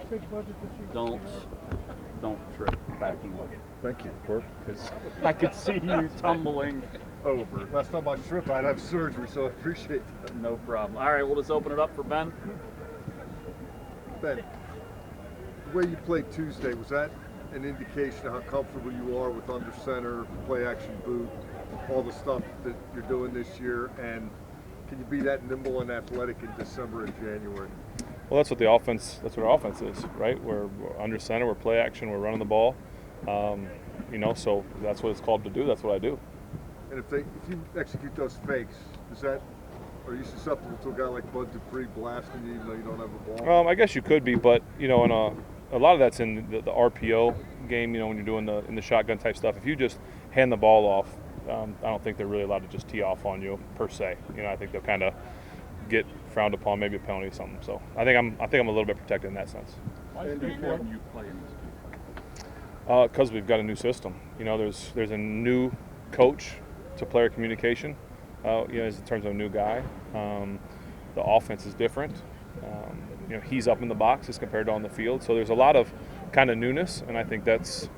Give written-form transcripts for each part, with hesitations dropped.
big budget this year. Don't trip backing up. Thank you, Corp. Because I could see you tumbling over. Last time I tripped, I'd have surgery, so I appreciate that. No problem. All right, we'll just open it up for Ben. Ben, the way you played Tuesday, was that an indication of how comfortable you are with under center, play action boot, all the stuff that you're doing this year? And can you be that nimble and athletic in December and January? Well, that's what our offense is, right? We're under center, we're play action, we're running the ball. So that's what it's called to do. That's what I do. And if you execute those fakes, are you susceptible to a guy like Bud Dupree blasting you even though you don't have a ball? I guess you could be, but in a lot of that's in the RPO game. When you're doing in the shotgun type stuff. If you just hand the ball off, I don't think they're really allowed to just tee off on you per se. I think they'll kind of get frowned upon, maybe a penalty or something. So I think I'm a little bit protected in that sense. Why is it important you play in this game? Because we've got a new system. There's a new coach to player communication. In terms of a new guy, the offense is different. He's up in the box as compared to on the field. So there's a lot of kind of newness, and I think it's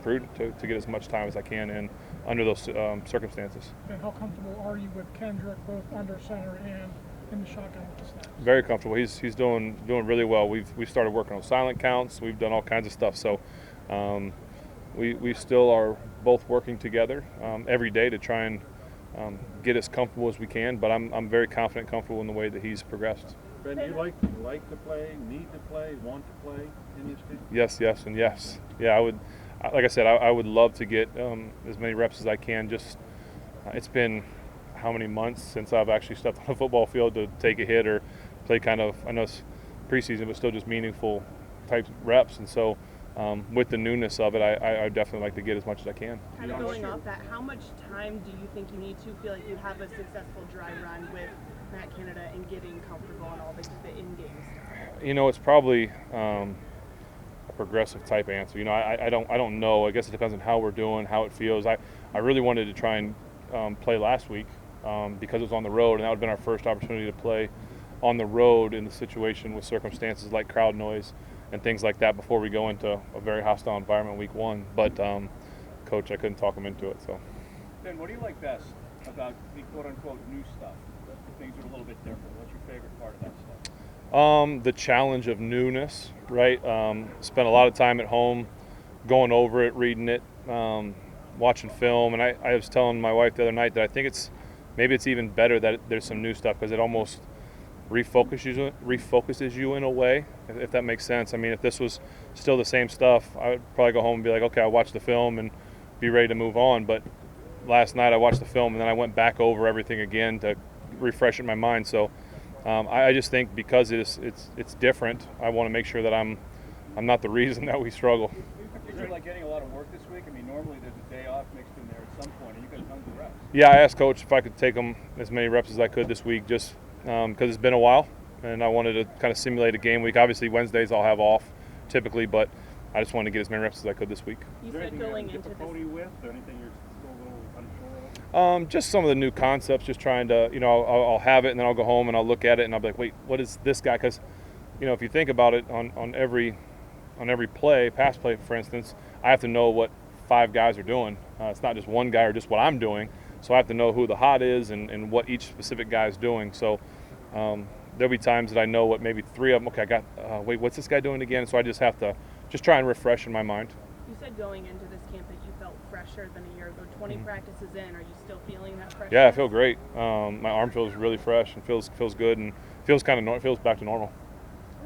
prudent to get as much time as I can in under those circumstances. And how comfortable are you with Kendrick, both under center and in the shotgun with the snaps? Very comfortable. He's doing really well. We've started working on silent counts. We've done all kinds of stuff. So we still are both working together every day to try and get as comfortable as we can. But I'm very confident, comfortable in the way that he's progressed. Ben, do you like to play, need to play, want to play in this game? Yes, and yes. Yeah, I would. Like I said, I would love to get as many reps as I can. Just it's been how many months since I've actually stepped on a football field to take a hit or play kind of, I know it's preseason, but still just meaningful type reps. And so with the newness of it, I definitely like to get as much as I can. Kind of going off that, how much time do you think you need to feel like you have a successful dry run with Matt Canada and getting comfortable on all the in-game stuff? It's probably a progressive type answer. I don't know. I guess it depends on how we're doing, how it feels. I really wanted to try and play last week because it was on the road, and that would have been our first opportunity to play on the road in the situation with circumstances like crowd noise and things like that before we go into a very hostile environment week one. But Coach, I couldn't talk him into it. So. Ben, what do you like best about the quote-unquote new stuff? Things are a little bit different. What's your favorite part of that stuff? The challenge of newness, right? Spent a lot of time at home going over it, reading it, watching film. And I was telling my wife the other night that I think maybe it's even better that there's some new stuff because it almost refocuses you in a way, if that makes sense. I mean, if this was still the same stuff, I would probably go home and be like, okay, I watched the film and be ready to move on. But last night I watched the film and then I went back over everything again to refresh in my mind. So I just think because it's different, I want to make sure that I'm not the reason that we struggle. Is it like getting a lot of work this week? I mean, normally there's a day off mixed in there at some point, and you got tons of reps. Yeah, I asked Coach if I could take them as many reps as I could this week, just because it's been a while, and I wanted to kind of simulate a game week. Obviously, Wednesdays I'll have off typically, but I just wanted to get as many reps as I could this week. You said going into this. With, or anything you're still a little unsure of? Just some of the new concepts, just trying to, I'll have it and then I'll go home and I'll look at it and I'll be like, wait, what is this guy? Because, if you think about it on every play, pass play, for instance, I have to know what 5 guys are doing. It's not just one guy or just what I'm doing. So I have to know who the hot is and what each specific guy is doing. So there'll be times that I know what maybe 3 of them, okay, I got, wait, what's this guy doing again? So I just have to just try and refresh in my mind. You said going into this camp that you felt fresher than a year ago. 20 practices in, are you still feeling that pressure? Yeah, I feel great. My arm feels really fresh and feels good and feels feels back to normal.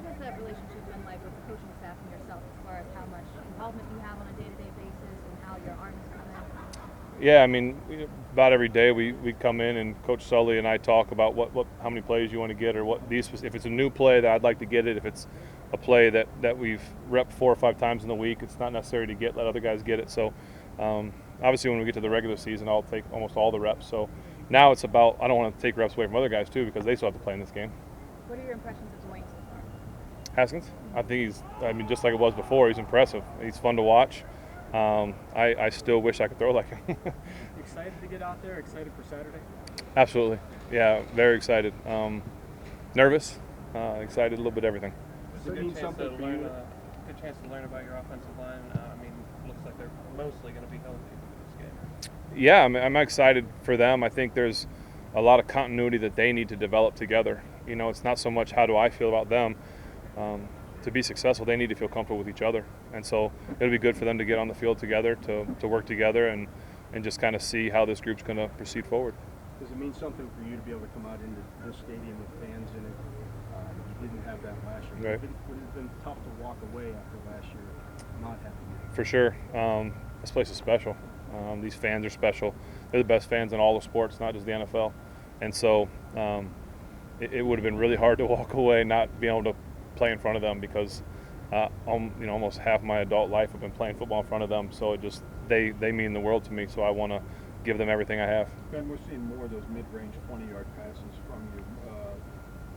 What has that relationship been like with the coaching staff and yourself as far as how much involvement you have on a day-to-day basis and how your arms come in? Yeah, I mean, about every day we come in and Coach Sully and I talk about how many plays you want to get or if it's a new play that I'd like to get it. If it's a play that we've repped 4 or 5 times in the week, it's not necessary to let other guys get it. So obviously when we get to the regular season, I'll take almost all the reps. So now it's about, I don't want to take reps away from other guys too because they still have to play in this game. What are your impressions of Dwayne so far? Haskins? I think just like it was before, he's impressive. He's fun to watch. I still wish I could throw like him. Excited to get out there? Excited for Saturday? Absolutely. Yeah, very excited. Nervous, excited, a little bit of everything. Does it mean something for you? Good chance to learn about your offensive line. I mean, looks like they're mostly going to be healthy for this game. Yeah, I'm excited for them. I think there's a lot of continuity that they need to develop together. You know, it's not so much how do I feel about them. To be successful, they need to feel comfortable with each other. And so it'll be good for them to get on the field together, to work together, and just kind of see how this group's going to proceed forward. Does it mean something for you to be able to come out into this stadium with fans in it? You didn't have that last year. Right. Would it have been tough to walk away after last year not having it? For sure. This place is special. These fans are special. They're the best fans in all of sports, not just the NFL. And so it would have been really hard to walk away not being able to play in front of them, because almost half my adult life I've been playing football in front of them. So it just they mean the world to me. So I want to give them everything I have. Ben, we're seeing more of those mid-range 20-yard passes from you,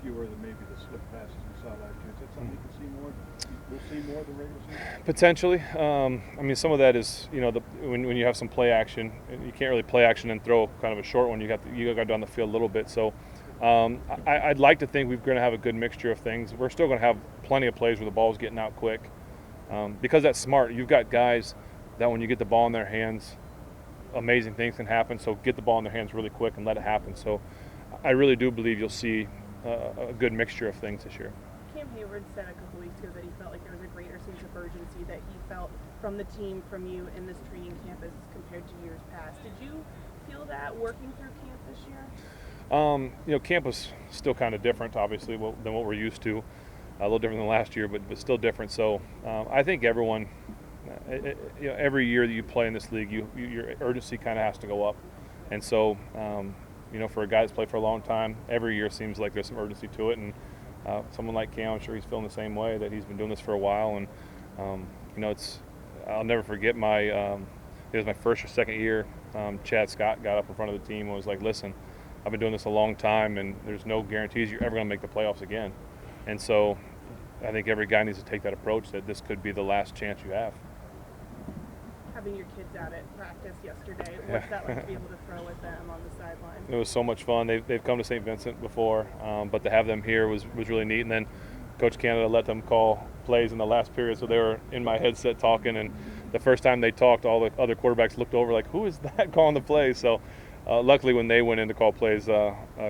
fewer than maybe the slip passes we saw last year. Is that something you can see more? We'll see more of the regular season? Potentially. I mean, some of that is, when you have some play action, you can't really play action and throw kind of a short one. You got to go down the field a little bit. So I'd like to think we're going to have a good mixture of things. We're still going to have plenty of plays where the ball's getting out quick, because that's smart. You've got guys that when you get the ball in their hands, amazing things can happen. So get the ball in their hands really quick and let it happen. So I really do believe you'll see a good mixture of things this year. Cam Hayward said a couple weeks ago that he felt like there was a greater sense of urgency that he felt from the team, from you in this training camp as compared to years past. Did you feel that working through camp this year? Camp was still kind of different, obviously, than what we're used to. A little different than last year, but still different. So I think everyone, every year that you play in this league, your urgency kind of has to go up. And so, for a guy that's played for a long time, every year seems like there's some urgency to it. And someone like Cam, I'm sure he's feeling the same way, that he's been doing this for a while. And, I'll never forget it was my first or second year. Chad Scott got up in front of the team and was like, listen, I've been doing this a long time, and there's no guarantees you're ever going to make the playoffs again. And so I think every guy needs to take that approach, that this could be the last chance you have. Having your kids out at practice yesterday, what's that like to be able to throw with them on the sideline? It was so much fun. They've come to St. Vincent before, but to have them here was really neat. And then Coach Canada let them call plays in the last period, so they were in my headset talking. And the first time they talked, all the other quarterbacks looked over like, who is that calling the plays? So luckily when they went in to call plays,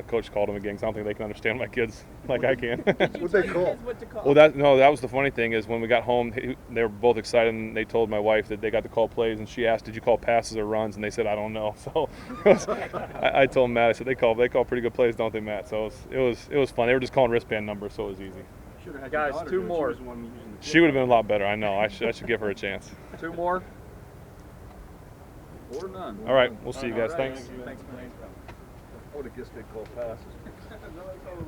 Coach called them again, because I don't think they can understand my kids like I can. What'd they call? What to call? Well, that was the funny thing, is when we got home, they were both excited, and they told my wife that they got to call plays, and she asked, did you call passes or runs? And they said, I don't know. So I told Matt, I said, they call pretty good plays, don't they, Matt? So it was fun. They were just calling wristband numbers, so it was easy. Should have had Guys, your daughter two do it. more. She was the one using the She would have been a lot better. I know. I should give her a chance. Two more. Or none. All right. We'll see you guys. All right. Thanks. Thanks, man. I would have guessed they'd call passes.